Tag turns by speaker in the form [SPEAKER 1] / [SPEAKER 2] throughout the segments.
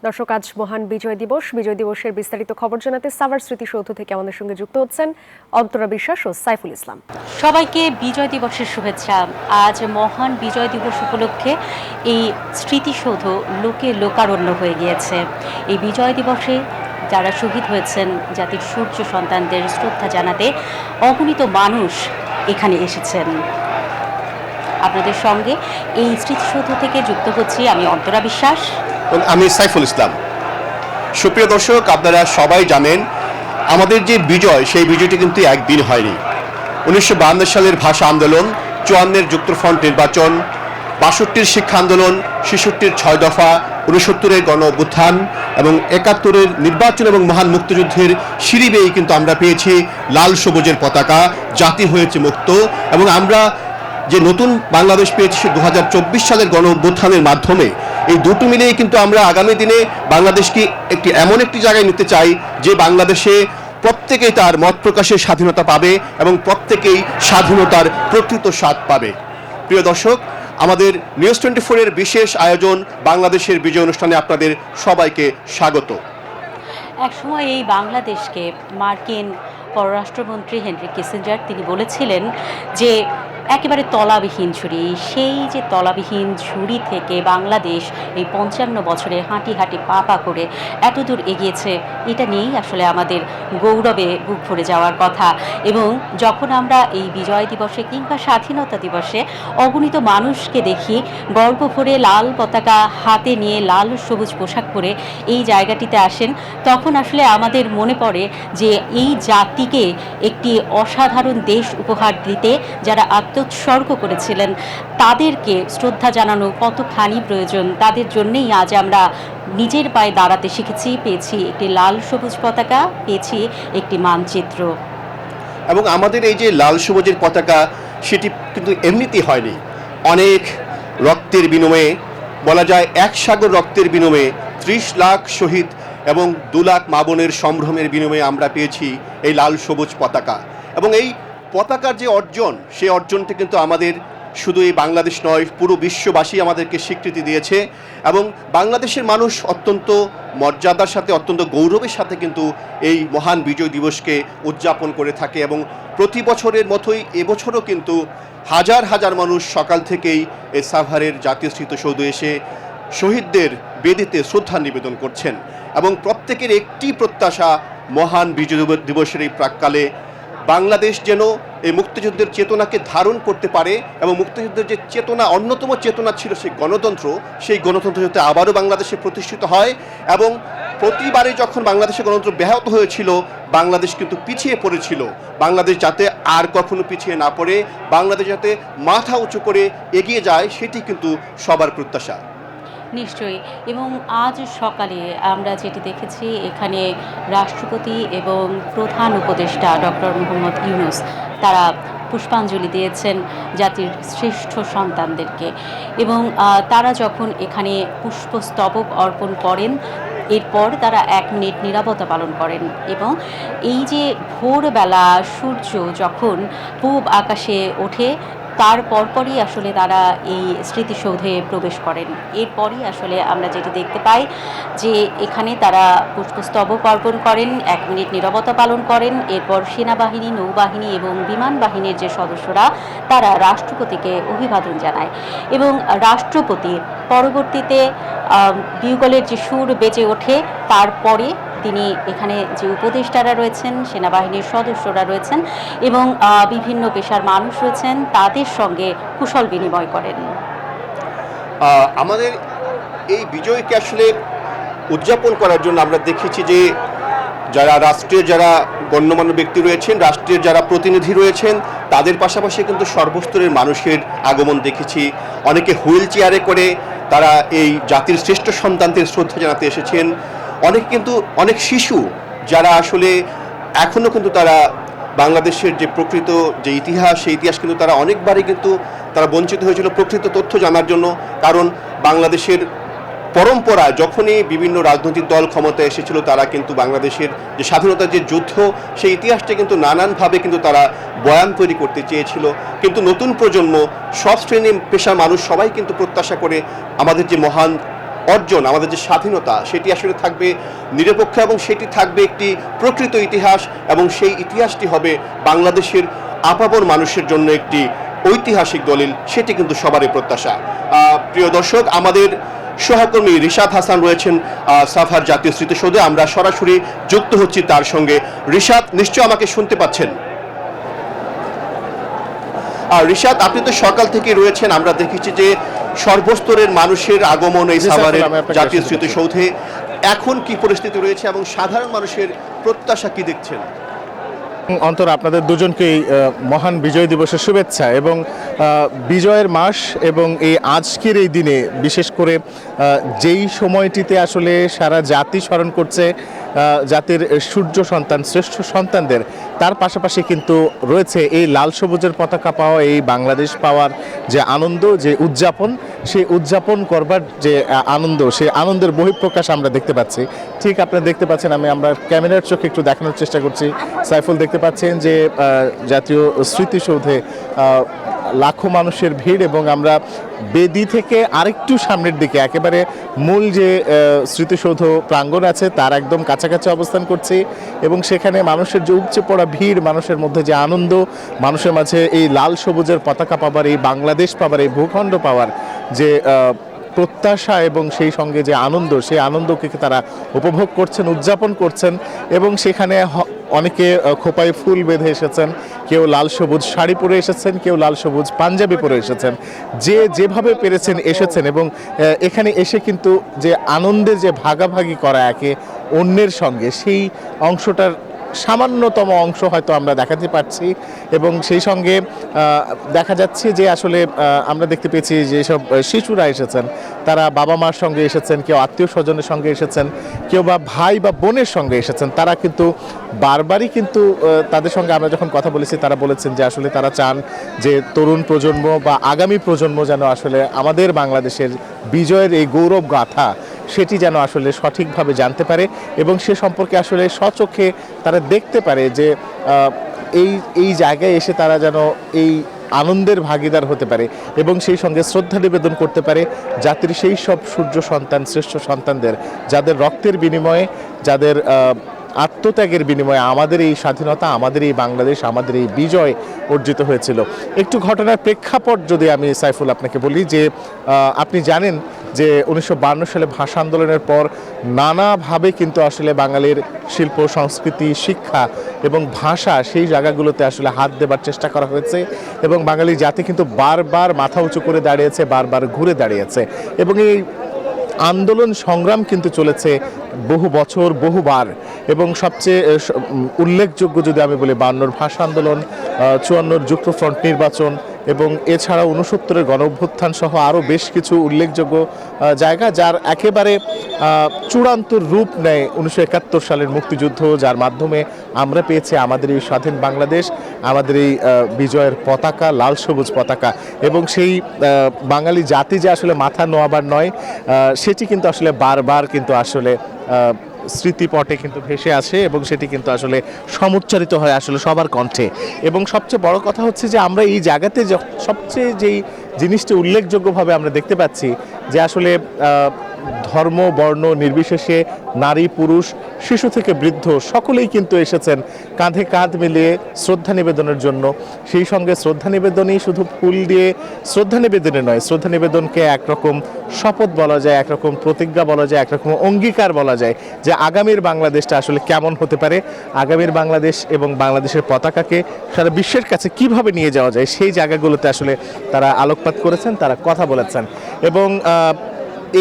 [SPEAKER 1] দর্শক, আজ মহান বিজয় দিবসের বিস্তারিত খবর জানাতে সাভার স্মৃতিসৌধ থেকে আমাদের সঙ্গে যুক্ত হচ্ছেন অন্তরা বিশ্বাস ও সাইফুল ইসলাম।
[SPEAKER 2] সবাইকে বিজয় দিবসের শুভেচ্ছা। আজ মহান বিজয় দিবস উপলক্ষে এই স্মৃতিসৌধ লোকে লোকারণ্য হয়ে গিয়েছে। এই বিজয় দিবসে যারা শহীদ হয়েছেন জাতির সূর্য সন্তানদের শ্রদ্ধা জানাতে অগণিত মানুষ এখানে এসেছেন। আপনাদের সঙ্গে এই স্মৃতিসৌধ থেকে যুক্ত হচ্ছি আমি অন্তরা বিশ্বাস,
[SPEAKER 3] আমি সাইফুল ইসলাম। সুপ্রিয় দর্শক, আপনারা সবাই জানেন আমাদের যে বিজয়, সেই বিজয়টি কিন্তু একদিন হয়নি। 1952 সালের ভাষা আন্দোলন, 54-এর যুক্তফ্রন্ট নির্বাচন, 62-র শিক্ষা আন্দোলন, 66-র 6 দফা, 69-এর গণ অভ্যুত্থান এবং 71-এর নির্বাচন এবং মহান মুক্তিযুদ্ধের সিঁড়ি বেয়েই কিন্তু আমরা পেয়েছি লাল সবুজের পতাকা, জাতি হয়েছে মুক্ত। এবং আমরা যে নতুন বাংলাদেশ পেয়েছি 2024 সালের গণ অভ্যুত্থানের মাধ্যমে, এই দুটো মিলেই কিন্তু আমরা আগামী দিনে বাংলাদেশকে এমন একটি জায়গায় নিতে চাই যে বাংলাদেশে প্রত্যেকেই তার মত প্রকাশের স্বাধীনতা পাবে এবং প্রত্যেকেই স্বাধীনতার প্রকৃত স্বাদ পাবে। প্রিয় দর্শক, আমাদের নিউজ 24-এর বিশেষ আয়োজন বাংলাদেশের বিজয় অনুষ্ঠানে আপনাদের সবাইকে স্বাগত।
[SPEAKER 2] একসময় এই বাংলাদেশকে মার্কিন পররাষ্ট্রমন্ত্রী হেনরি কিসিঞ্জার তিনি বলেছিলেন যে একেবারে তলাবিহীন ঝুড়ি, সেই যে তলাবিহীন ঝুড়ি থেকে বাংলাদেশ এই 55 বছরে হাঁটি হাঁটি পা পা করে এত দূর এগিয়েছে, এটা নিয়েই আসলে আমাদের গৌরবে বুক ভরে যাওয়ার কথা। এবং যখন আমরা এই বিজয় দিবসে কিংবা স্বাধীনতা দিবসে অগণিত মানুষকে দেখি গর্ব ভরে লাল পতাকা হাতে নিয়ে লাল সবুজ পোশাক পরে এই জায়গাটিতে আসেন, তখন আসলে আমাদের মনে পড়ে যে এই জাতিকে একটি অসাধারণ দেশ উপহার দিতে যারা উৎসর্গ করেছিলেন তাদেরকে শ্রদ্ধা জানানো কতখানি প্রয়োজন। তাদের জন্যেই আজ আমরা নিজের পায়ে দাঁড়াতে শিখেছি, পেয়েছি একটি লাল সবুজ পতাকা, পেয়েছি একটি মানচিত্র।
[SPEAKER 3] এবং আমাদের এই যে লাল সবুজের পতাকা, সেটি কিন্তু এমনিতেই হয়নি। অনেক রক্তের বিনিময়ে, বলা যায় 1 সাগর রক্তের বিনিময়ে 30 লাখ শহীদ এবং 2 লাখ মা বোনের সম্ভ্রমের বিনিময়ে আমরা পেয়েছি এই লাল সবুজ পতাকা। এবং এই পতাকার যে অর্জন, সেই অর্জনটি কিন্তু আমাদের শুধু এই বাংলাদেশ নয়, পুরো বিশ্ববাসী আমাদেরকে স্বীকৃতি দিয়েছে। এবং বাংলাদেশের মানুষ অত্যন্ত মর্যাদার সাথে, অত্যন্ত গৌরবের সাথে কিন্তু এই মহান বিজয় দিবসকে উদযাপন করে থাকে। এবং প্রতি বছরের মতোই এবছরও কিন্তু হাজার হাজার মানুষ সকাল থেকেই এই সাভারের জাতীয় স্মৃতিসৌধে এসে শহীদদের বেদিতে শ্রদ্ধা নিবেদন করছেন। এবং প্রত্যেকের একটি প্রত্যাশা, মহান বিজয় দিবসের এই প্রাক্কালে বাংলাদেশ যেন এই মুক্তিযুদ্ধের চেতনাকে ধারণ করতে পারে এবং মুক্তিযুদ্ধের যে চেতনা, অন্যতম চেতনা ছিল সেই গণতন্ত্র যাতে আবারও বাংলাদেশে প্রতিষ্ঠিত হয়। এবং প্রতিবারে যখন বাংলাদেশের গণতন্ত্র ব্যাহত হয়েছিল, বাংলাদেশ কিন্তু পিছিয়ে পড়েছিল। বাংলাদেশ যাতে আর কখনো পিছিয়ে না পড়ে, বাংলাদেশ যাতে মাথা উঁচু করে এগিয়ে যায়, সেটি কিন্তু সবার প্রত্যাশা।
[SPEAKER 2] নিশ্চয়ই। এবং আজ সকালে আমরা যেটি দেখেছি, এখানে রাষ্ট্রপতি এবং প্রধান উপদেষ্টা ডক্টর মোহাম্মদ ইউনূস তারা পুষ্পাঞ্জলি দিয়েছেন জাতির শ্রেষ্ঠ সন্তানদেরকে। এবং তারা যখন এখানে পুষ্পস্তবক অর্পণ করেন, এরপর তারা 1 মিনিট নীরবতা পালন করেন। এবং এই যে ভোরবেলা সূর্য যখন পূব আকাশে ওঠে, তার পরপরই আসলে তারা এই স্মৃতিসৌধে প্রবেশ করেন। এরপরই আসলে আমরা যেটি দেখতে পাই যে এখানে তারা পুষ্পস্তবক অর্পণ করেন, 1 মিনিট নীরবতা পালন করেন। এরপর সেনাবাহিনী, নৌবাহিনী এবং বিমান বাহিনীর যে সদস্যরা তারা রাষ্ট্রপতিকে অভিবাদন জানায়। এবং রাষ্ট্রপতি পরবর্তীতে বিউগলের যে সুর বেজে ওঠে, তারপরে তিনি এখানে যে উপদেষ্টারা রয়েছেন, সেনাবাহিনীর সদস্যরা রয়েছেন এবং বিভিন্ন পেশার মানুষ রয়েছেন, তাদের সঙ্গে কুশল বিনিময় করেন।
[SPEAKER 3] আমাদের এই বিজয়কে আসলে উদযাপন করার জন্য আমরা দেখেছি যে যারা রাষ্ট্রের যারা গণ্যমান্য ব্যক্তি রয়েছেন, রাষ্ট্রের যারা প্রতিনিধি রয়েছেন, তাদের পাশাপাশি কিন্তু সর্বস্তরের মানুষের আগমন দেখেছি। অনেকে হুইল চেয়ারে করে তারা এই জাতির শ্রেষ্ঠ সন্তানদের শ্রদ্ধা জানাতে এসেছেন। অনেক শিশু যারা আসলে এখনও কিন্তু তারা বাংলাদেশের যে প্রকৃত যে ইতিহাস, সেই ইতিহাস কিন্তু তারা অনেকবারই কিন্তু তারা বঞ্চিত হয়েছিল প্রকৃত তথ্য জানার জন্য। কারণ বাংলাদেশের পরম্পরা, যখনই বিভিন্ন রাজনৈতিক দল ক্ষমতায় এসেছিল, তারা কিন্তু বাংলাদেশের যে স্বাধীনতার যে যুদ্ধ, সেই ইতিহাসটা কিন্তু নানানভাবে কিন্তু তারা বয়ান তৈরি করতে চেয়েছিল। কিন্তু নতুন প্রজন্ম, সব শ্রেণী পেশার মানুষ সবাই কিন্তু প্রত্যাশা করে আমাদের যে মহান অর্জন, আমাদের যে স্বাধীনতা, সেটি আসলে থাকবে নিরপেক্ষ এবং সেটি থাকবে একটি প্রকৃত ইতিহাস, এবং সেই ইতিহাসটি হবে বাংলাদেশের আপামর মানুষের জন্য একটি ঐতিহাসিক দলিল। সেটি কিন্তু সবারই প্রত্যাশা। প্রিয় দর্শক, আমাদের সহকর্মী রিশাদ হাসান রয়েছেন সাভার জাতীয় স্মৃতিসৌধে। আমরা সরাসরি যুক্ত হচ্ছি তার সঙ্গে। রিশাদ, নিশ্চয় আমাকে শুনতে পাচ্ছেন? রিশাদ, আপনি তো সকাল থেকে রয়েছেন, আমরা দেখেছি যে সর্বস্তরের মানুষের আগমন এই সাভারের জাতীয় স্মৃতিসৌধে। এখন কি পরিস্থিতি রয়েছে এবং সাধারণ মানুষের প্রত্যাশা কি দেখছেন?
[SPEAKER 4] অন্তর, আপনাদের দুজনকেই মহান বিজয় দিবসের শুভেচ্ছা এবং বিজয়ের মাস এবং এই আজকের এই দিনে বিশেষ করে যেই সময়টিতে আসলে সারা জাতি স্মরণ করছে জাতির সূর্য সন্তান, শ্রেষ্ঠ সন্তানদের, তার পাশাপাশি কিন্তু রয়েছে এই লাল সবুজের পতাকা পাওয়া, এই বাংলাদেশ পাওয়ার যে আনন্দ, যে উদযাপন, সেই উদযাপন করবার যে আনন্দ, সেই আনন্দের বহিঃপ্রকাশ আমরা দেখতে পাচ্ছি। ঠিক আপনারা দেখতে পাচ্ছেন, আমরা ক্যামেরার চোখে একটু দেখানোর চেষ্টা করছি। সাইফুল, দেখতে পাচ্ছেন যে জাতীয় স্মৃতিসৌধে লাখো মানুষের ভিড়, এবং আমরা বেদি থেকে আরেকটু সামনের দিকে একেবারে মূল যে স্মৃতিসৌধ প্রাঙ্গণ আছে তার একদম কাছাকাছি অবস্থান করছি, এবং সেখানে মানুষের যে উপচে পড়া ভিড়, মানুষের মধ্যে যে আনন্দ, মানুষের মাঝে এই লাল সবুজের পতাকা পাবার, এই বাংলাদেশ পাবার, এই ভূখণ্ড পাওয়ার যে প্রত্যাশা এবং সেই সঙ্গে যে আনন্দ, সেই আনন্দকে তারা উপভোগ করছেন, উদযাপন করছেন। এবং সেখানে অনেকে খোপায় ফুল বেঁধে এসেছেন, কেউ লাল সবুজ শাড়ি পরে এসেছেন, কেউ লাল সবুজ পাঞ্জাবি পরে এসেছেন, যে যেভাবে পেরেছেন এসেছেন। এবং এখানে এসে কিন্তু যে আনন্দের যে ভাগাভাগি করা একে অন্যের সঙ্গে, সেই অংশটার সামান্যতম অংশ হয়তো আমরা দেখাতে পারছি। এবং সেই সঙ্গে দেখা যাচ্ছে যে আসলে আমরা দেখতে পেয়েছি যেসব শিশুরা এসেছেন তারা বাবা মার সঙ্গে এসেছেন, কেউ আত্মীয় স্বজনের সঙ্গে এসেছেন, কেউ বা ভাই বা বোনের সঙ্গে এসেছেন। তারা কিন্তু বারবারই কিন্তু তাদের সঙ্গে আমরা যখন কথা বলেছি তারা বলেছেন যে আসলে তারা চান যে তরুণ প্রজন্ম বা আগামী প্রজন্ম যেন আসলে আমাদের বাংলাদেশের বিজয়ের এই গৌরব গাথা সেটি যেন আসলে সঠিকভাবে জানতে পারে, এবং সে সম্পর্কে আসলে স্বচক্ষে তারা দেখতে পারে যে এই জায়গায় এসে তারা যেন এই আনন্দের ভাগিদার হতে পারে, এবং সেই সঙ্গে শ্রদ্ধা নিবেদন করতে পারে জাতির সেই সব সূর্য সন্তান, শ্রেষ্ঠ সন্তানদের, যাদের রক্তের বিনিময়ে, যাদের আত্মত্যাগের বিনিময়ে আমাদের এই স্বাধীনতা, আমাদের এই বাংলাদেশ, আমাদের এই বিজয় অর্জিত হয়েছিল। একটু ঘটনার প্রেক্ষাপট যদি আমি সাইফুল আপনাকে বলি, যে আপনি জানেন যে 1952 সালে ভাষা আন্দোলনের পর নানাভাবে কিন্তু আসলে বাঙালির শিল্প, সংস্কৃতি, শিক্ষা এবং ভাষা সেই জায়গাগুলোতে আসলে হাত দেবার চেষ্টা করা হয়েছে, এবং বাঙালি জাতি কিন্তু বারবার মাথা উঁচু করে দাঁড়িয়েছে, বারবার ঘুরে দাঁড়িয়েছে। এবং এই আন্দোলন সংগ্রাম কিন্তু চলেছে বহু বছর, বহুবার। এবং সবচেয়ে উল্লেখযোগ্য যদি আমি বলি 52-র ভাষা আন্দোলন, 54-র যুক্তফ্রন্ট নির্বাচন, এবং এছাড়া 69-এর গণ অভ্যুত্থান সহ আরও বেশ কিছু উল্লেখযোগ্য জায়গা, যার একেবারে চূড়ান্ত রূপ নেয় 1971 সালের মুক্তিযুদ্ধ, যার মাধ্যমে আমরা পেয়েছি আমাদের এই স্বাধীন বাংলাদেশ, আমাদের এই বিজয়ের পতাকা, লাল সবুজ পতাকা। এবং সেই বাঙালি জাতি যে আসলে মাথা নোয়াবার নয়, সেটি কিন্তু আসলে বারবার কিন্তু আসলে স্মৃতিপটে কিন্তু ভেসে আসে, এবং সেটি কিন্তু আসলে সমুচ্চারিত হয় আসলে সবার কণ্ঠে। এবং সবচেয়ে বড় কথা হচ্ছে যে আমরা এই জায়গাতে সবচেয়ে যেই জিনিসটি উল্লেখযোগ্যভাবে আমরা দেখতে পাচ্ছি যে আসলে ধর্ম, বর্ণ নির্বিশেষে নারী, পুরুষ, শিশু থেকে বৃদ্ধ সকলেই কিন্তু এসেছেন কাঁধে কাঁধ মিলিয়ে শ্রদ্ধা নিবেদনের জন্য। সেই সঙ্গে শ্রদ্ধা নিবেদনই শুধু ফুল দিয়ে শ্রদ্ধা নিবেদনে নয়, শ্রদ্ধা নিবেদনকে একরকম শপথ বলা যায়, একরকম প্রতিজ্ঞা বলা যায়, একরকম অঙ্গীকার বলা যায় যে আগামীর বাংলাদেশটা আসলে কেমন হতে পারে, আগামীর বাংলাদেশ এবং বাংলাদেশের পতাকাকে সারা বিশ্বের কাছে কিভাবে নিয়ে যাওয়া যায়, সেই জায়গাগুলোতে আসলে তারা আলোকপাত করেছেন, তারা কথা বলেছেন। এবং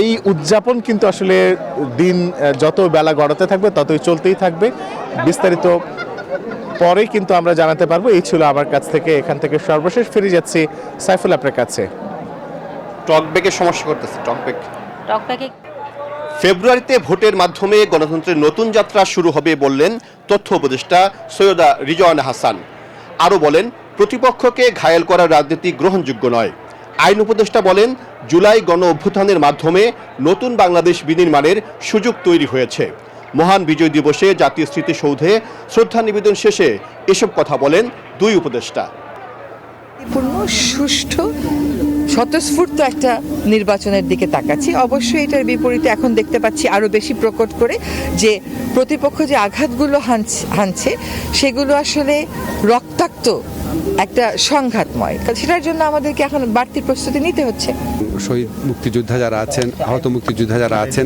[SPEAKER 4] এই উদযাপন কিন্তু আসলে দিন যত বেলা গড়াতে থাকবে ততই চলতেই থাকবে। বিস্তারিত পরে কিন্তু আমরা জানাতে পারবো। এই ছিল আমার কাছ থেকে, এখান থেকে সর্বশেষ ফিরে যাচ্ছি সাইফুল আপনার কাছে।
[SPEAKER 3] টকব্যাকের সমস্যা করতেছে,
[SPEAKER 2] টকব্যাকে
[SPEAKER 3] ফেব্রুয়ারিতে ভোটের মাধ্যমে গণতন্ত্রের নতুন যাত্রা শুরু হবে বললেন তথ্য উপদেষ্টা সৈয়দা রিজওয়ানা হাসান। আরও বলেন, প্রতিপক্ষকে ঘায়েল করার রাজনীতি গ্রহণযোগ্য নয়। আইন উপদেষ্টা বলেন, জুলাই গণ অভ্যুত্থানের মাধ্যমে নতুন বাংলাদেশ বিনির্মাণের সুযোগ তৈরি হয়েছে। মহান বিজয় দিবসে জাতীয় স্মৃতিসৌধে শ্রদ্ধা নিবেদন শেষে এসব কথা বলেন দুই উপদেষ্টা।
[SPEAKER 5] পূর্ণ, সুষ্ঠু, স্বতঃস্ফূর্ত একটা নির্বাচনের দিকে তাকাচ্ছি। অবশ্যই এটার বিপরীতে এখন দেখতে পাচ্ছি আরও বেশি প্রকট করে যে প্রতিপক্ষ যে আঘাতগুলো হানছে সেগুলো আসলে রক্তাক্ত একটা সংঘাতময়, সেটার জন্য আমাদেরকে এখন বাড়তি প্রস্তুতি নিতে হচ্ছে।
[SPEAKER 6] শহীদ মুক্তিযোদ্ধা যারা আছেন, আহত মুক্তিযোদ্ধা যারা আছেন,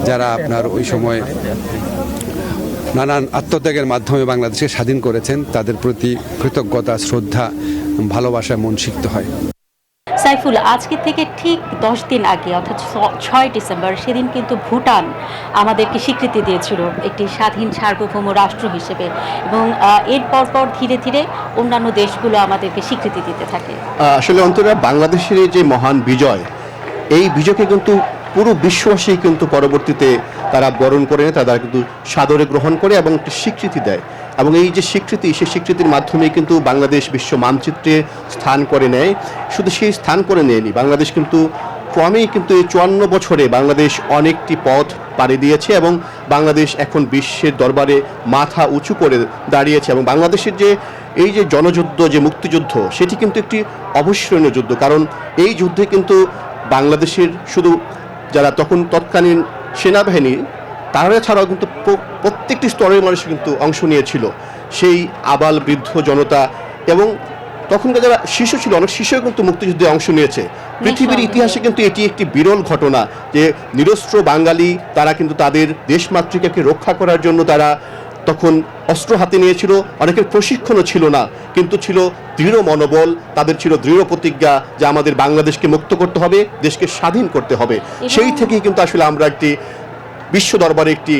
[SPEAKER 6] যারা আপনার ওই সময় নানান আত্মত্যাগের মাধ্যমে বাংলাদেশকে স্বাধীন করেছেন, তাদের প্রতি কৃতজ্ঞতা, শ্রদ্ধা, ভালোবাসায় মন সিক্ত হয়।
[SPEAKER 2] সাইফুল, আজকে থেকে ঠিক 10 দিন আগে অর্থাৎ 6 ডিসেম্বর সেদিন কিন্তু ভুটান আমাদেরকে স্বীকৃতি দিয়েছিল একটি স্বাধীন সার্বভৌম রাষ্ট্র হিসেবে, এবং এর পরপর ধীরে ধীরে অন্যান্য দেশগুলো আমাদেরকে স্বীকৃতি দিতে থাকে।
[SPEAKER 3] আসলে অন্তরা, বাংলাদেশের এই যে মহান বিজয়, এই বিজয়কে কিন্তু পুরো বিশ্ববাসী কিন্তু পরবর্তীতে তারা বরণ করে নেয়, তারা কিন্তু সাদরে গ্রহণ করে এবং একটি স্বীকৃতি দেয়। এবং এই যে স্বীকৃতি, সেই স্বীকৃতির মাধ্যমে কিন্তু বাংলাদেশ বিশ্ব মানচিত্রে স্থান করে নেয়। শুধু সেই স্থান করে নেয়নি, বাংলাদেশ কিন্তু ক্রমেই কিন্তু এই 54 বছরে বাংলাদেশ অনেকটি পথ পাড়ি দিয়েছে এবং বাংলাদেশ এখন বিশ্বের দরবারে মাথা উঁচু করে দাঁড়িয়েছে। এবং বাংলাদেশের যে এই যে জনযুদ্ধ, যে মুক্তিযুদ্ধ, সেটি কিন্তু একটি অবিস্মরণীয় যুদ্ধ। কারণ এই যুদ্ধে কিন্তু বাংলাদেশের শুধু যারা তৎকালীন সেনাবাহিনী, তারা ছাড়াও কিন্তু প্রত্যেকটি স্তরের মানুষ কিন্তু অংশ নিয়েছিল। সেই আবাল বৃদ্ধ জনতা এবং তখনকার যারা শিশু ছিল, অনেক শিশুও কিন্তু মুক্তিযুদ্ধে অংশ নিয়েছে। পৃথিবীর ইতিহাসে কিন্তু এটি একটি বিরল ঘটনা যে নিরস্ত্র বাঙালি তারা কিন্তু তাদের দেশমাতৃকাকে রক্ষা করার জন্য তারা তখন অস্ত্র হাতে নিয়েছিল। অনেকের প্রশিক্ষণও ছিল না, কিন্তু ছিল দৃঢ় মনোবল, তাদের ছিল দৃঢ় প্রতিজ্ঞা যে আমাদের বাংলাদেশকে মুক্ত করতে হবে, দেশকে স্বাধীন করতে হবে। সেই থেকেই কিন্তু আসলে আমরা একটি বিশ্ব দরবারে একটি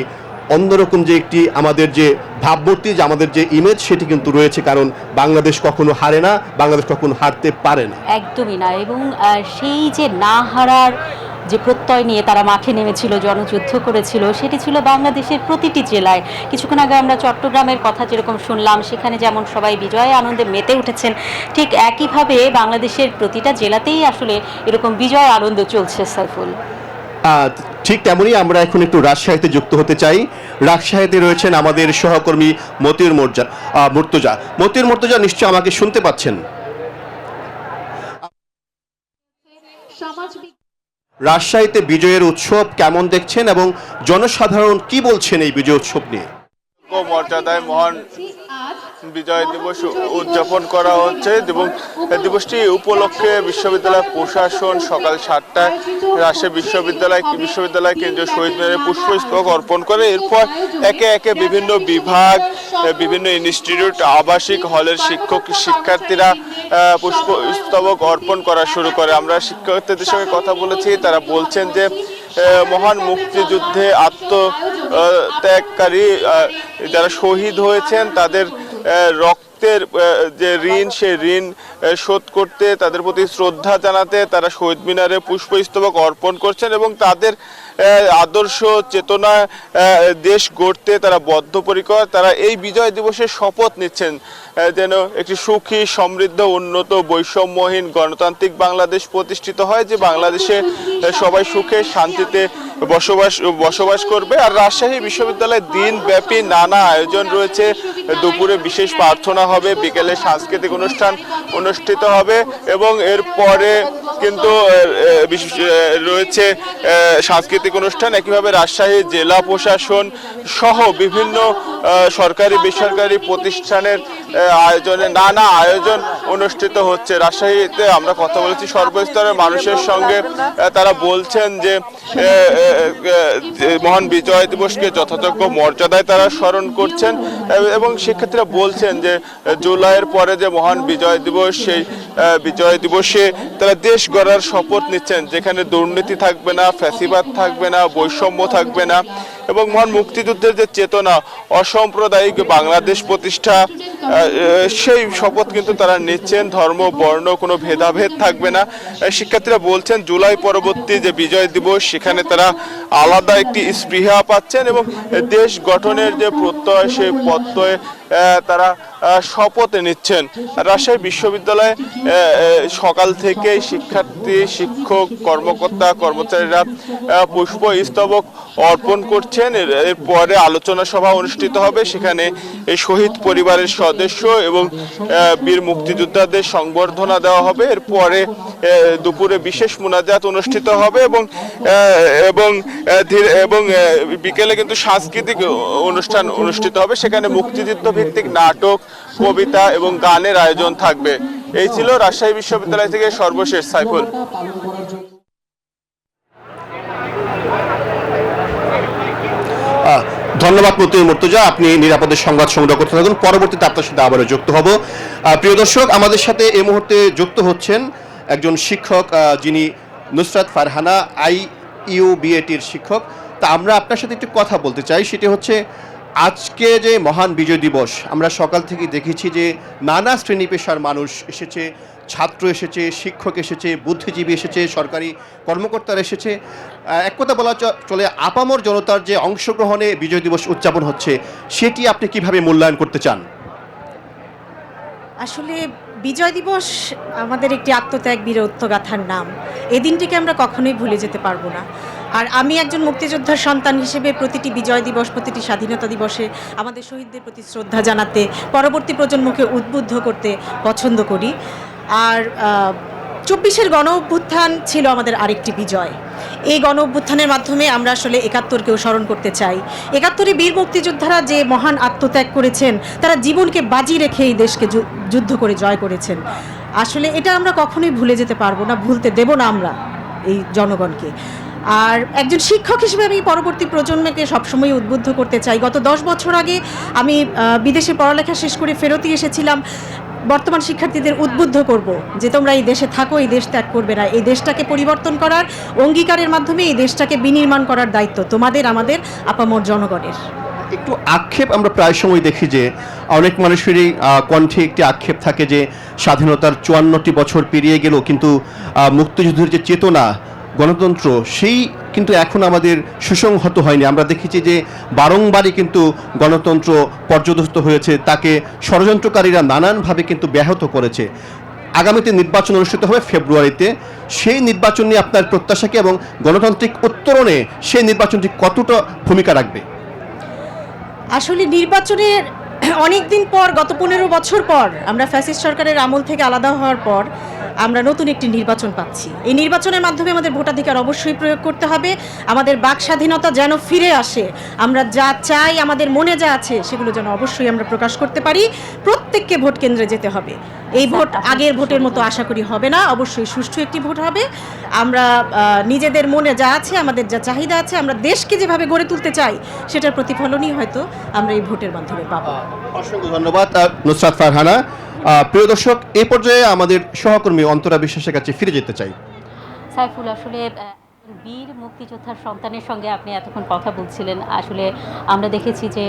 [SPEAKER 3] অন্যরকম যে একটি আমাদের যে ভাবমূর্তি, যে আমাদের যে ইমেজ, সেটি কিন্তু রয়েছে। কারণ বাংলাদেশ কখনো হারে না, বাংলাদেশ কখনো হারতে পারে না।
[SPEAKER 2] একদমই না। এবং সেই যে না হারার যে প্রত্যয় নিয়ে তারা মাঠে নেমেছিল, জনযুদ্ধ করেছিল, সেটি ছিল বাংলাদেশের প্রতিটি জেলায়। কিছুক্ষণ আগে আমরা চট্টগ্রামের কথা যেরকম শুনলাম, সেখানে যেমন সবাই বিজয় আনন্দে মেতে উঠেছেন, ঠিক একইভাবে বাংলাদেশের প্রতিটা জেলাতেই আসলে এরকম বিজয় আনন্দ চলছে। সাইফুল,
[SPEAKER 3] ঠিক তেমনই আমরা এখন একটু রাজশাহীতে যুক্ত হতে চাই। রাজশাহীতে রয়েছেন আমাদের সহকর্মী মতিউর মুর্তজা। নিশ্চয় আমাকে শুনতে পাচ্ছেন? রাজশাহীতে বিজয়ের উৎসব কেমন দেখছেন এবং জনসাধারণ কি বলছেন এই বিজয় উৎসব নিয়ে?
[SPEAKER 7] মর্যাদায় মহান বিজয় দিবস উদযাপন করা হচ্ছে এবং দিবসটি উপলক্ষে বিশ্ববিদ্যালয় প্রশাসন সকাল 7টায় রাজশাহী বিশ্ববিদ্যালয় কেন্দ্রীয় শহীদ মিনারে পুষ্পস্তবক অর্পণ করে। এরপর একে একে বিভিন্ন বিভাগ, বিভিন্ন ইনস্টিটিউট, আবাসিক হলের শিক্ষার্থীরা পুষ্পস্তবক অর্পণ করা শুরু করে। আমরা শিক্ষার্থীদের সঙ্গে কথা বলেছি, তারা বলছেন যে মহান মুক্তিযুদ্ধে আত্মত্যাগকারী যারা শহীদ হয়েছেন তাদের রক্তের যে ঋণ, সেই ঋণ শোধ করতে, তাদের প্রতি শ্রদ্ধা জানাতে তারা শহীদ মিনারে পুষ্পস্তবক অর্পণ করছেন এবং তাদের আদর্শ চেতনা দেশ গড়তে তারা বদ্ধপরিকর। তারা এই বিজয় দিবসের শপথ নিচ্ছেন যেন একটি সুখী, সমৃদ্ধ, উন্নত, বৈষম্যহীন গণতান্ত্রিক বাংলাদেশ প্রতিষ্ঠিত হয়, যে বাংলাদেশে সবাই সুখে শান্তিতে বসবাস করবে। আর রাজশাহী বিশ্ববিদ্যালয়ে দিনব্যাপী নানা আয়োজন রয়েছে। দুপুরে বিশেষ প্রার্থনা হবে, বিকেলে সাংস্কৃতিক অনুষ্ঠান অনুষ্ঠিত হবে এবং এরপরে কিন্তু রয়েছে সাংস্কৃতিক অনুষ্ঠান। একইভাবে রাজশাহী জেলা প্রশাসন সহ বিভিন্ন সরকারি বেসরকারি প্রতিষ্ঠানের আয়োজনে নানা আয়োজন অনুষ্ঠিত হচ্ছে। রাজশাহীতে আমরা কথা বলেছি সর্বস্তরের মানুষের সঙ্গে, তারা বলছেন যে মহান বিজয় দিবসকে যথাযোগ্য মর্যাদায় তারা স্মরণ করছেন এবং শিক্ষার্থীরা বলছেন যে জুলাইয়ের পরে যে মহান বিজয় দিবস, সেই বিজয় দিবসে তারা দেশ গড়ার শপথ নিচ্ছেন, যেখানে দুর্নীতি থাকবে না, ফ্যাসিবাদ থাকবে না, বৈষম্য থাকবে না এবং মহান মুক্তিযুদ্ধের যে চেতনা, অসাম্প্রদায়িক বাংলাদেশ প্রতিষ্ঠা, সেই শপথ কিন্তু তারা নিচ্ছেন। ধর্ম, বর্ণ কোনো ভেদাভেদ থাকবে না। শিক্ষার্থীরা বলছেন জুলাই পরবর্তী যে বিজয় দিবস, সেখানে তারা আলাদা একটি স্পৃহা পাচ্ছেন এবং দেশ গঠনের যে প্রত্যয়, সেই প্রত্যয়ে তারা শপথ নিচ্ছেন। রাজশাহী বিশ্ববিদ্যালয়ে সকাল থেকে শিক্ষার্থী, শিক্ষক, কর্মকর্তা, কর্মচারীরা পুষ্পস্তবক অর্পণ করছেন। এরপরে আলোচনা সভা অনুষ্ঠিত হবে, সেখানে এই শহীদ পরিবারের সদস্য এবং বীর মুক্তিযোদ্ধাদের সংবর্ধনা দেওয়া হবে। এরপরে দুপুরে বিশেষ মোনাজাত অনুষ্ঠিত হবে এবং বিকেলে কিন্তু সাংস্কৃতিক অনুষ্ঠান অনুষ্ঠিত হবে। সেখানে মুক্তিযুদ্ধ ভিত্তিক নাটক, কবিতা এবং গানের আয়োজন থাকবে। এই ছিল রাজশাহী বিশ্ববিদ্যালয় থেকে সর্বশেষ। সাইফুল।
[SPEAKER 3] ধন্যবাদ মুর্তজা, আপনি নিরাপদে সংবাদ সংগ্রহ করতে থাকুন। পরবর্তীতে আপনার সাথে আবারও যুক্ত হব। প্রিয় দর্শক, আমাদের সাথে এই মুহূর্তে যুক্ত হচ্ছেন একজন শিক্ষক, যিনি নুসরাত ফারহানা, IUBATর শিক্ষক। তা আমরা আপনার সাথে একটু কথা বলতে চাই। সেটি হচ্ছে আজকে যে মহান বিজয় দিবস, আমরা সকাল থেকে দেখেছি যে নানা শ্রেণী পেশার মানুষ এসেছে, ছাত্র এসেছে, শিক্ষক এসেছে, বুদ্ধিজীবী এসেছে, সরকারি কর্মকর্তারা এসেছে। এক কথা বলা চলে, আপামর জনতার যে অংশগ্রহণে বিজয় দিবস উদযাপন হচ্ছে, সেটি আপনি কিভাবে মূল্যায়ন করতে চান?
[SPEAKER 8] আসলে বিজয় দিবস আমাদের একটি আত্মত্যাগ বীরত্বগাথার নাম। এই দিনটিকে আমরা কখনোই ভুলে যেতে পারবো না। আর আমি একজন মুক্তিযোদ্ধার সন্তান হিসেবে প্রতিটি বিজয় দিবস, প্রতিটি স্বাধীনতা দিবসে আমাদের শহীদদের প্রতি শ্রদ্ধা জানাতে, পরবর্তী প্রজন্মকে উদ্বুদ্ধ করতে পছন্দ করি। আর 24-এর গণ অভ্যুত্থান ছিল আমাদের আরেকটি বিজয়। এই গণ অভ্যুত্থানের মাধ্যমে আমরা আসলে 71-কেও স্মরণ করতে চাই। 71-এ বীর মুক্তিযোদ্ধারা যে মহান আত্মত্যাগ করেছেন, তারা জীবনকে বাজি রেখে এই দেশকে যুদ্ধ করে জয় করেছেন। আসলে এটা আমরা কখনোই ভুলে যেতে পারবো না, ভুলতে দেব না আমরা এই জনগণকে। আর একজন শিক্ষক হিসেবে আমি পরবর্তী প্রজন্মকে সবসময় উদ্বুদ্ধ করতে চাই। গত 10 বছর আগে আমি বিদেশে পড়ালেখা শেষ করে ফেরতই এসেছিলাম। বর্তমান শিক্ষার্থীদের উদ্বুদ্ধ করব যে তোমরা এই দেশে থাকো, এই দেশ ত্যাগ করবে না। এই দেশটাকে পরিবর্তন করার অঙ্গীকারের মাধ্যমে এই দেশটাকে বিনির্মাণ করার দায়িত্ব তোমাদের, আমাদের, আপামর জনগণের।
[SPEAKER 3] একটু আক্ষেপ আমরা প্রায় সময় দেখি যে অনেক মানুষেরই কণ্ঠে একটি আক্ষেপ থাকে যে স্বাধীনতার 54টি বছর পেরিয়ে গেল, কিন্তু মুক্তিযুদ্ধের যে চেতনা, গণতন্ত্র, সেই কিন্তু এখন আমাদের সুসংহত হয়নি। আমরা দেখেছি যে বারংবারই কিন্তু গণতন্ত্র পর্যদস্ত হয়েছে, তাকে ষড়যন্ত্রকারীরা নানানভাবে কিন্তু ব্যাহত করেছে। আগামীতে নির্বাচন অনুষ্ঠিত হবে ফেব্রুয়ারিতে। সেই নির্বাচন নিয়ে আপনার প্রত্যাশা কি, এবং গণতান্ত্রিক উত্তরণে সেই নির্বাচনটি কতটা ভূমিকা রাখবে?
[SPEAKER 8] আসলে নির্বাচনের অনেক দিন পর, গত 15 বছর পর, আমরা ফ্যাসিস্ট সরকারের আমল থেকে আলাদা হওয়ার পর আমরা নতুন একটি নির্বাচন পাচ্ছি। এই নির্বাচনের মাধ্যমে আমাদের ভোটাধিকার অবশ্যই প্রয়োগ করতে হবে। আমাদের বাক স্বাধীনতা যেন ফিরে আসে, আমরা যা চাই, আমাদের মনে যা আছে, সেগুলো যেন অবশ্যই আমরা প্রকাশ করতে পারি। প্রত্যেককে ভোট কেন্দ্রে যেতে হবে। এই ভোট আগের ভোটের মতো আশা করি হবে না, অবশ্যই সুষ্ঠু একটি ভোট হবে। আমরা নিজেদের মনে যা আছে, আমাদের যা চাহিদা আছে, আমরা দেশকে যেভাবে গড়ে তুলতে চাই, সেটার প্রতিফলনই হয়তো আমরা এই ভোটের মাধ্যমে পাবো।
[SPEAKER 3] অসংখ্য ধন্যবাদ নুসরাত ফারহানা। প্রিয় দর্শক, এই পর্যায়ে আমাদের সহকর্মী অন্তরা বিশ্বাসের কাছে ফিরে যেতে চাই।
[SPEAKER 2] সাইফুল, আসলে বীর মুক্তিযোদ্ধার সন্তানের সঙ্গে আপনি এতক্ষণ কথা বলছিলেন। আসলে আমরা দেখেছি যে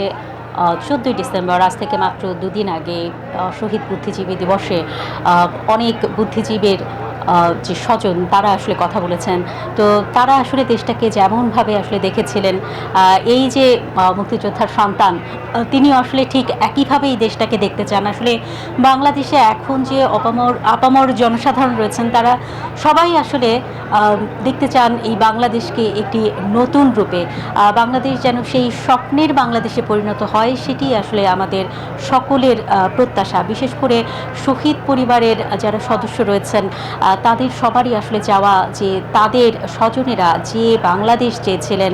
[SPEAKER 2] 14ই ডিসেম্বর, আজ থেকে মাত্র 2 দিন আগে, শহীদ বুদ্ধিজীবী দিবসে অনেক বুদ্ধিজীবীর যে স্বজন, তারা আসলে কথা বলেছেন। তো তারা আসলে দেশটাকে যেমনভাবে আসলে দেখেছিলেন, এই যে মুক্তিযোদ্ধার সন্তান, তিনি আসলে ঠিক একইভাবেই দেশটাকে দেখতে চান। আসলে বাংলাদেশে এখন যে আপামর জনসাধারণ রয়েছেন, তারা সবাই আসলে দেখতে চান এই বাংলাদেশকে একটি নতুন রূপে, বাংলাদেশ যেন সেই স্বপ্নের বাংলাদেশে পরিণত হয়, সেটি আসলে আমাদের সকলের প্রত্যাশা। বিশেষ করে শহীদ পরিবারের যারা সদস্য রয়েছেন, তাদের সবারই আসলে চাওয়া যে তাদের স্বজনেরা যে বাংলাদেশ চেয়েছিলেন,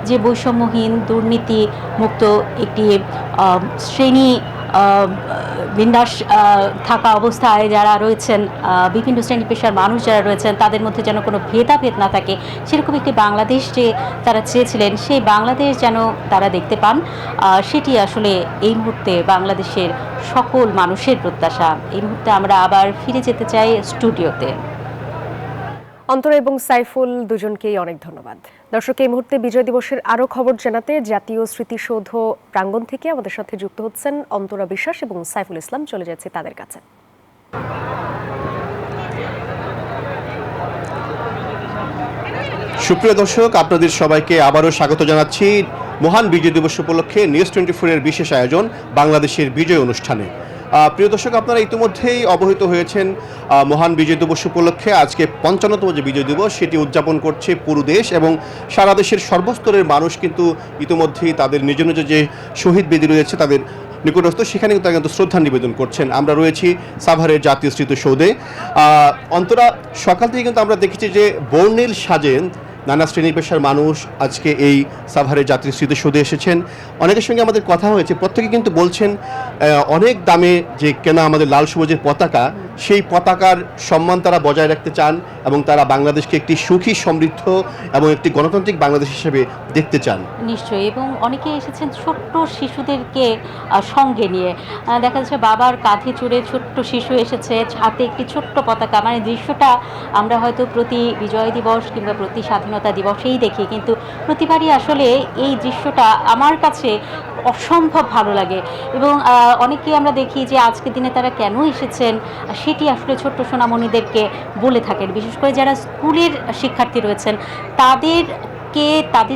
[SPEAKER 2] যে বৈষম্যহীন, দুর্নীতি মুক্ত একটি শ্রেণী বিন্যাস থাকা অবস্থায় যারা রয়েছেন, বিভিন্ন শ্রেণী পেশার মানুষ যারা রয়েছেন, তাদের মধ্যে যেন কোনো ভেদাভেদ না থাকে, সেরকম একটি বাংলাদেশ যে তারা চেয়েছিলেন, সেই বাংলাদেশ যেন তারা দেখতে পান, সেটি আসলে এই মুহূর্তে বাংলাদেশের সকল মানুষের প্রত্যাশা। এই মুহূর্তে আমরা আবার ফিরে যেতে চাই স্টুডিওতে।
[SPEAKER 1] অন্তরা এবং সাইফুল দুজনকেই অনেক ধন্যবাদ। দর্শক, এই মুহূর্তে বিজয় দিবসের আরও খবর জানাতে জাতীয় স্মৃতিসৌধ প্রাঙ্গণ থেকে আমাদের সাথে যুক্ত হচ্ছেন অন্তরা বিশ্বাস এবং সাইফুল ইসলাম। চলে যাচ্ছে তাদের কাছে।
[SPEAKER 3] সুপ্রিয় দর্শক, আপনাদের সবাইকে আবারও স্বাগত জানাচ্ছি মহান বিজয় দিবস উপলক্ষে নিউজ 24 এর বিশেষ আয়োজন বাংলাদেশের বিজয় অনুষ্ঠানে। প্রিয় দর্শক, আপনারা ইতিমধ্যেই অবহিত হয়েছেন মহান বিজয় দিবস উপলক্ষে আজকে ৫৫তম যে বিজয় দিবস সেটি উদযাপন করছে পুরো দেশ এবং সারা দেশের সর্বস্তরের মানুষ কিন্তু ইতিমধ্যেই তাদের নিজ নিজ যে শহীদ বেদি রয়েছে তাদের নিকটস্থ সেখানে কিন্তু তারা কিন্তু শ্রদ্ধা নিবেদন করছেন। আমরা রয়েছি সাভারের জাতীয় স্মৃতিসৌধে। অন্তরা, সকাল থেকে কিন্তু আমরা দেখেছি যে বর্ণিল সাজেন নানা শ্রেণী পেশার মানুষ আজকে এই সাভারের জাতীয় স্মৃতিসৌধে এসেছেন। অনেকের সঙ্গে আমাদের কথা হয়েছে, প্রত্যেকে কিন্তু বলছেন অনেক দামে যে কেনা আমাদের লাল সবুজের পতাকা, সেই পতাকার সম্মান তারা বজায় রাখতে চান এবং তারা বাংলাদেশকে একটি সুখী সমৃদ্ধ এবং একটি গণতান্ত্রিক বাংলাদেশ হিসেবে দেখতে চান।
[SPEAKER 2] নিশ্চয়ই, এবং অনেকে এসেছেন ছোট্ট শিশুদেরকে সঙ্গে নিয়ে। দেখা যাচ্ছে বাবার কাঁধে চড়ে ছোট্ট শিশু এসেছে, হাতে একটি ছোট্ট পতাকা। মানে দৃশ্যটা আমরা হয়তো প্রতি বিজয় দিবস কিংবা প্রতি স্বাধীনতা দিবসেই দেখি, কিন্তু প্রতিবারই আসলে এই দৃশ্যটা আমার কাছে অসম্ভব ভালো লাগে। এবং অনেকেই আমরা দেখি যে আজকের দিনে তারা কেন এসেছেন সেটি আসলে ছোট্ট সোনামণিদেরকে বলে থাকেন, বিশেষ করে যারা স্কুলের শিক্ষার্থী রয়েছেন তাদের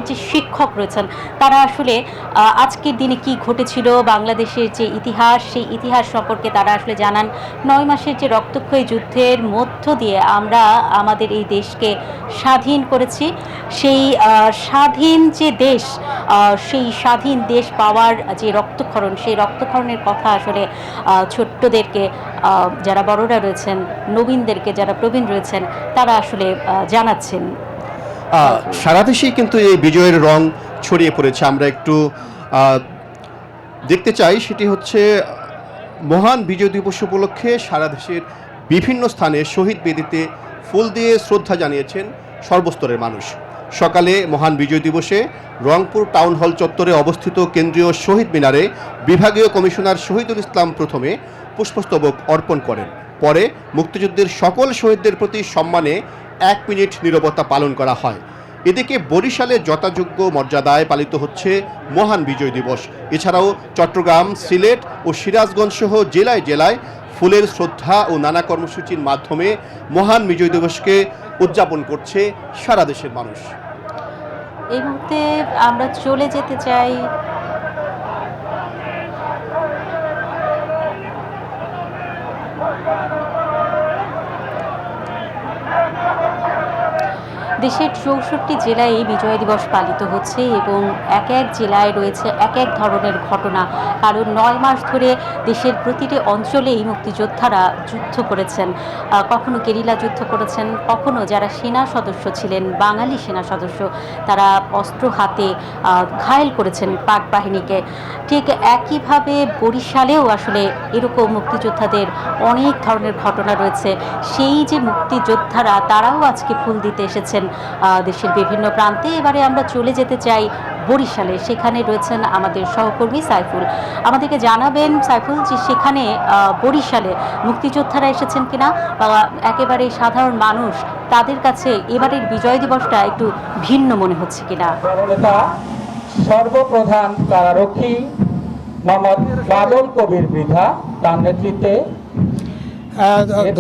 [SPEAKER 2] যে শিক্ষক রয়েছেন তারা আসলে আজকের দিনে কি ঘটেছিল বাংলাদেশের যে ইতিহাস, সেই ইতিহাস সম্পর্কে তারা আসলে জানান। 9 মাসের যে রক্তক্ষয়ী যুদ্ধের মধ্য দিয়ে আমরা আমাদের এই দেশকে স্বাধীন করেছি। সেই স্বাধীন যে দেশ, সেই স্বাধীন দেশ পাওয়ার যে রক্তক্ষরণ, সেই রক্তক্ষরণের কথা আসলে ছোট্টদেরকে, যারা বড়রা রয়েছেন, নবীনদেরকে, যারা প্রবীণ রয়েছেন, তারা আসলে জানাচ্ছেন।
[SPEAKER 3] সারা দেশেই কিন্তু এই বিজয়ের রং ছড়িয়ে পড়েছে। আমরা একটু দেখতে চাই, সেটি হচ্ছে মহান বিজয় দিবস উপলক্ষে সারা দেশের বিভিন্ন স্থানে শহীদ বেদিতে ফুল দিয়ে শ্রদ্ধা জানিয়েছেন সর্বস্তরের মানুষ। সকালে মহান বিজয় দিবসে রংপুর টাউন হল চত্বরে অবস্থিত কেন্দ্রীয় শহীদ মিনারে বিভাগীয় কমিশনার শহীদুল ইসলাম প্রথমে পুষ্পস্তবক অর্পণ করেন। পরে মুক্তিযুদ্ধের সকল শহীদদের প্রতি সম্মানে 1 মিনিট নীরবতা পালন করা হয়। এদিকে বরিশালে যথাযোগ্য মর্যাদায় পালিত হচ্ছে মহান বিজয় দিবস। এছাড়াও চট্টগ্রাম, সিলেট ও সিরাজগঞ্জ সহ জেলায় জেলায় ফুলের শ্রদ্ধা ও নানা কর্মসূচির মাধ্যমে মহান বিজয় দিবসকে উদযাপন করছে সারা দেশের মানুষ।
[SPEAKER 2] এই মুহূর্তে আমরা চলে যেতে চাই দেশের 64 জেলায় এই বিজয় দিবস পালিত হচ্ছে এবং এক এক জেলায় রয়েছে এক এক ধরনের ঘটনা। কারণ 9 মাস ধরে দেশের প্রতিটি অঞ্চলেই মুক্তিযোদ্ধারা যুদ্ধ করেছেন, কখনো গেরিলা যুদ্ধ করেছেন, কখনো যারা সেনা সদস্য ছিলেন, বাঙালি সেনা সদস্য, তারা অস্ত্র হাতে ঘায়েল করেছেন পাক বাহিনীকে। ঠিক একইভাবে বরিশালেও আসলে এরকম মুক্তিযোদ্ধাদের অনেক ধরনের ঘটনা রয়েছে। সেই যে মুক্তিযোদ্ধারা তারাও আজকে ফুল দিতে এসেছেন দেশের বিভিন্ন প্রান্তে। এবারে আমরা চলে যেতে চাই বরিশালে, সেখানে রয়েছেন আমাদের সহকর্মী সাইফুল। আমাদেরকে জানাবেন সাইফুল যে সেখানে বরিশালে মুক্তিযোদ্ধারা এসেছেন কিনা, বা একেবারে সাধারণ মানুষ তাদের কাছে এবারের বিজয় দিবসটা একটু ভিন্ন মনে হচ্ছে কিনা।
[SPEAKER 9] সর্বপ্রধান কারারক্ষী মোহাম্মদ বাদল কবির মৃধা, তার নেতৃত্বে।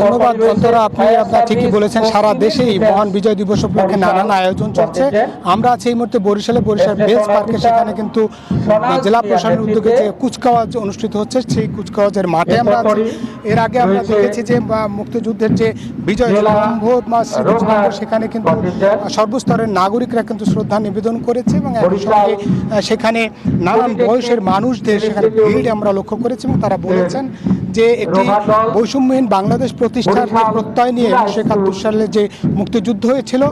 [SPEAKER 10] ধন্যবাদ অন্তরা, আপনি ঠিকই বলেছেন, সারা দেশেই মহান বিজয় দিবস উপলক্ষে নানান আয়োজন চলছে। আমরা আছি এই মুহূর্তে বরিশাল বেলস পার্কে। সেখানে কিন্তু জেলা প্রশাসনের উদ্যোগে যে কুচকাওয়াজ অনুষ্ঠিত হচ্ছে, সেই কুচকাওয়াজের মাঠে আমরা আছি। এর আগে আমরা দেখেছি যে মুক্তিযুদ্ধের যে বিজয় সেখানে কিন্তু সর্বস্তরের নাগরিকরা কিন্তু শ্রদ্ধা নিবেদন করেছে এবং একই সঙ্গে সেখানে নানান বয়সের মানুষদের সেখানে ভিড় আমরা লক্ষ্য করেছি এবং তারা বলেছেন যে একটি বৈষম্যহীন বাংলাদেশ প্রতিষ্ঠার প্রত্যয় নিয়ে 1971 সালে যে মুক্তিযুদ্ধ হয়েছিল,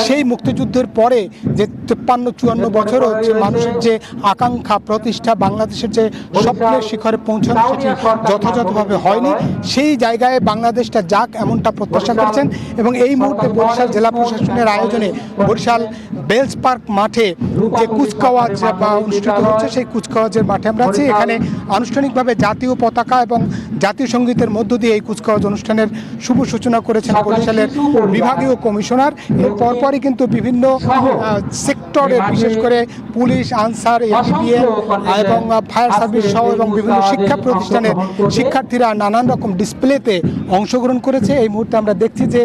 [SPEAKER 10] সেই মুক্তিযুদ্ধের পরে যে 53-54 বছরও যে মানুষের যে আকাঙ্ক্ষা প্রতিষ্ঠা, বাংলাদেশের যে স্বপ্নের শিখরে পৌঁছানো, সেটি যথাযথভাবে হয়নি। সেই জায়গায় বাংলাদেশটা যাক এমনটা প্রত্যাশা করছেন এবং এই মুহূর্তে বরিশাল জেলা প্রশাসনের আয়োজনে বরিশাল বেলস পার্ক মাঠে যে কুচকাওয়াজ অনুষ্ঠিত হচ্ছে, সেই কুচকাওয়াজের মাঠে আমরা আছি। এখানে আনুষ্ঠানিকভাবে জাতীয় পতাকা এবং জাতীয় সঙ্গীতের মধ্য দিয়ে এই কুচকাওয়াজ অনুষ্ঠানের শুভ সূচনা করেছেন বরিশালের বিভাগীয় কমিশনার। এর পরপরই কিন্তু বিভিন্ন সেক্টরের, বিশেষ করে পুলিশ, আনসার, এপিবিএন এবং ফায়ার সার্ভিস সহ এবং বিভিন্ন শিক্ষা প্রতিষ্ঠানের শিক্ষার্থীরা নানান রকম ডিসপ্লেতে অংশগ্রহণ করেছে। এই মুহূর্তে আমরা দেখছি যে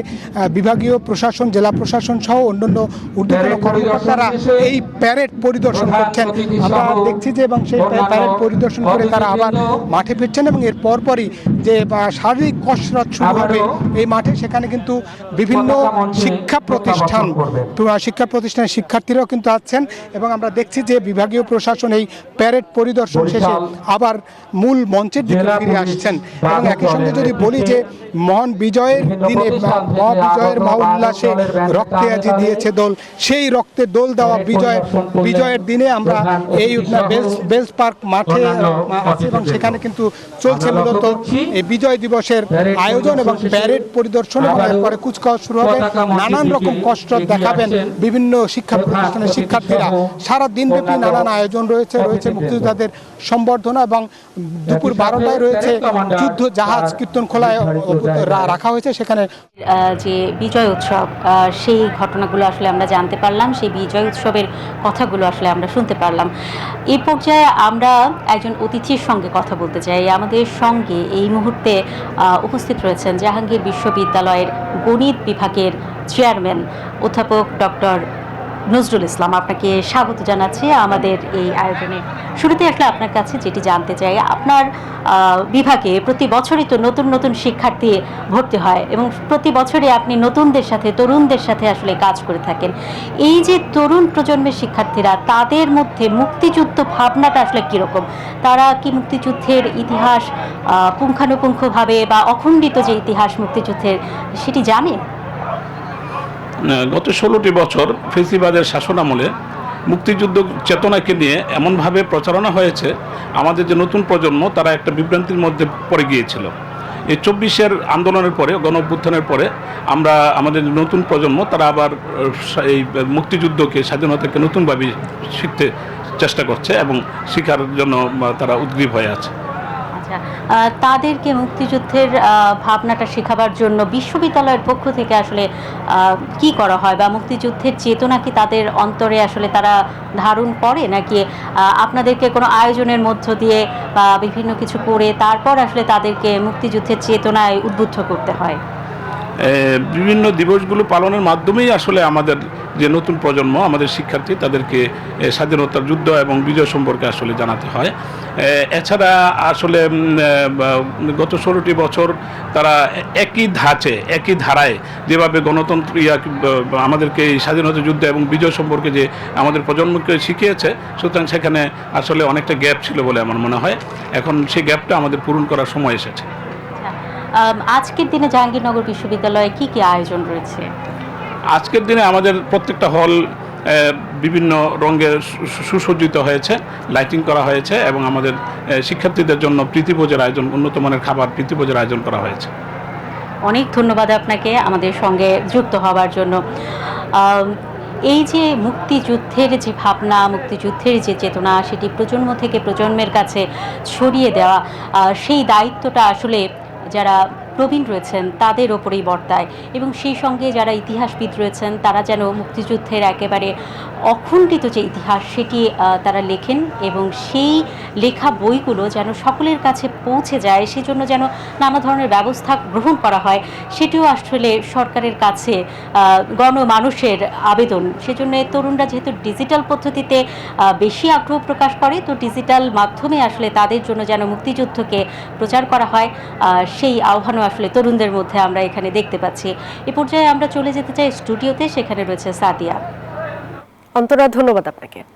[SPEAKER 10] বিভাগীয় প্রশাসন, জেলা প্রশাসন সহ অন্যান্য ঊর্ধ্বতন কর্মকর্তারা এই প্যারেড পরিদর্শন করছেন। আমরা দেখছি যে এবং সেই প্যারেড পরিদর্শন করে তারা আবার মাঠে ফিরছেন এবং এর পরপর পরপরই যে শারীরিক কসরত শুরু হবে এই মাঠে, সেখানে কিন্তু বিভিন্ন শিক্ষা প্রতিষ্ঠানের শিক্ষার্থীরাও কিন্তু আছেন এবং আমরা দেখছি যে বিভাগীয় প্রশাসন এই প্যারেড পরিদর্শন শেষে আবার মূল মঞ্চের দিকে ফিরে আসছেন। এবং একই সঙ্গে যদি বলি যে মহান বিজয়ের দিনে মহাবিজয়ের মহোল্লাসে রক্তে আজি দিয়েছে দোল, সেই রক্তে দোল দেওয়া বিজয়ের দিনে আমরা এই বেলস পার্ক মাঠে আছি এবং সেখানে কিন্তু চলছে মূলত এই বিজয় দিবসের আয়োজন এবং প্যারেড পরিদর্শন এবং এরপরে কুচকাওয়াজ শুরু হবে। নানান রকম কসরত দেখাবেন বিভিন্ন শিক্ষা প্রতিষ্ঠানের শিক্ষার্থীরা। সারা দিনব্যাপী নানান আয়োজন রয়েছে মুক্তিযোদ্ধাদের সম্বর্ধনা এবং দুপুর 12টায় রয়েছে যুদ্ধ জাহাজ কীর্তনখোলায় রাখা হয়েছে। সেখানে
[SPEAKER 2] যে বিজয় উৎসব সেই ঘটনাগুলো আসলে আমরা জানতে পারলাম, সেই বিজয় উৎসবের কথাগুলো আসলে আমরা শুনতে পারলাম। এই পর্যায়ে আমরা একজন অতিথির সঙ্গে কথা বলতে চাই। আমাদের সঙ্গে এই মুহূর্তে উপস্থিত রয়েছেন জাহাঙ্গীর বিশ্ববিদ্যালয়ের গণিত বিভাগের চেয়ারম্যান অধ্যাপক ডক্টর নজরুল ইসলাম। আপনাকে স্বাগত জানাচ্ছি আমাদের এই আয়োজনে। শুরুতে আসলে আপনার কাছে যেটি জানতে চাই, আপনার বিভাগে প্রতি বছরই তো নতুন নতুন শিক্ষার্থী ভর্তি হয় এবং প্রতি বছরই আপনি নতুনদের সাথে তরুণদের সাথে আসলে কাজ করে থাকেন। এই যে তরুণ প্রজন্মের শিক্ষার্থীরা, তাদের মধ্যে মুক্তিযুদ্ধ ভাবনাটা আসলে কীরকম? তারা কি মুক্তিযুদ্ধের ইতিহাস পুঙ্খানুপুঙ্খভাবে বা অখণ্ডিত যে ইতিহাস মুক্তিযুদ্ধের সেটি জানে?
[SPEAKER 11] গত 16টি বছর ফেসিবাদের শাসনামলে মুক্তিযুদ্ধ চেতনাকে নিয়ে এমনভাবে প্রচারণা হয়েছে, আমাদের যে নতুন প্রজন্ম তারা একটা বিভ্রান্তির মধ্যে পড়ে গিয়েছিল। এই 24-এর আন্দোলনের পরে, গণ অভ্যুত্থানের পরে আমরা আমাদের নতুন প্রজন্ম তারা আবার এই মুক্তিযুদ্ধকে, স্বাধীনতাকে নতুনভাবে শিখতে চেষ্টা করছে এবং শেখার জন্য তারা উদ্গ্রীব হয়ে আছে।
[SPEAKER 2] তাদেরকে মুক্তিযুদ্ধের ভাবনাটা শেখাবার জন্য বিশ্ববিদ্যালয়ের পক্ষ থেকে আসলে কি করা হয়, বা মুক্তিযুদ্ধের চেতনা কি তাদের অন্তরে আসলে তারা ধারণ করে, নাকি আপনাদেরকে কোনো আয়োজনের মধ্য দিয়ে বা বিভিন্ন কিছু করে তারপর আসলে তাদেরকে মুক্তিযুদ্ধের চেতনায় উদ্বুদ্ধ করতে হয়?
[SPEAKER 11] বিভিন্ন দিবসগুলো পালনের মাধ্যমেই আসলে আমাদের যে নতুন প্রজন্ম, আমাদের শিক্ষার্থী, তাদেরকে স্বাধীনতার যুদ্ধ এবং বিজয় সম্পর্কে আসলে জানাতে হয়। এছাড়া আসলে গত 16টি বছর তারা একই ধারায় যেভাবে গণতন্ত্র আমাদেরকে এই স্বাধীনতা যুদ্ধ এবং বিজয় সম্পর্কে যে আমাদের প্রজন্মকে শিখিয়েছে, সুতরাং সেখানে আসলে অনেকটা গ্যাপ ছিল বলে আমার মনে হয়। এখন সেই গ্যাপটা আমাদের পূরণ করার সময় এসেছে।
[SPEAKER 2] আজকের দিনে জাহাঙ্গীরনগর বিশ্ববিদ্যালয়ে কি কি আয়োজন রয়েছে?
[SPEAKER 11] আজকের দিনে আমাদের প্রত্যেকটা হল বিভিন্ন রঙের সুসজ্জিত হয়েছে, লাইটিং করা হয়েছে এবং আমাদের শিক্ষার্থীদের জন্য প্রীতিভোজের আয়োজন, উন্নত মানের খাবার প্রীতিভোজের আয়োজন করা হয়েছে।
[SPEAKER 2] অনেক ধন্যবাদ আপনাকে আমাদের সঙ্গে যুক্ত হওয়ার জন্য। এই যে মুক্তিযুদ্ধের যে ভাবনা, মুক্তিযুদ্ধের যে চেতনা, সেটি প্রজন্ম থেকে প্রজন্মের কাছে ছড়িয়ে দেওয়া, সেই দায়িত্বটা আসলে যারা প্রবীণ রয়েছেন তাদের ওপরেই বর্তায় এবং সেই সঙ্গে যারা ইতিহাসবিদ রয়েছেন তারা যেন মুক্তিযুদ্ধের একেবারে অখণ্ডিত যে ইতিহাস সেটি তারা লেখেন এবং সেই লেখা বইগুলো যেন সকলের কাছে পৌঁছে যায়, সেজন্য যেন নানা ধরনের ব্যবস্থা গ্রহণ করা হয়, সেটিও আসলে সরকারের কাছে গণমানুষের আবেদন। সেজন্য তরুণরা যেহেতু ডিজিটাল পদ্ধতিতে বেশি আগ্রহ প্রকাশ করে, তো ডিজিটাল মাধ্যমে আসলে তাদের জন্য যেন মুক্তিযুদ্ধকে প্রচার করা হয়, সেই আহ্বানও আসলে তরুণদের মধ্যে আমরা এখানে দেখতে পাচ্ছি। এ পর্যায়ে আমরা চলে যেতে চাই স্টুডিওতে, সেখানে রয়েছে সাদিয়া।
[SPEAKER 1] অন্তরা, ধন্যবাদ আপনাকে।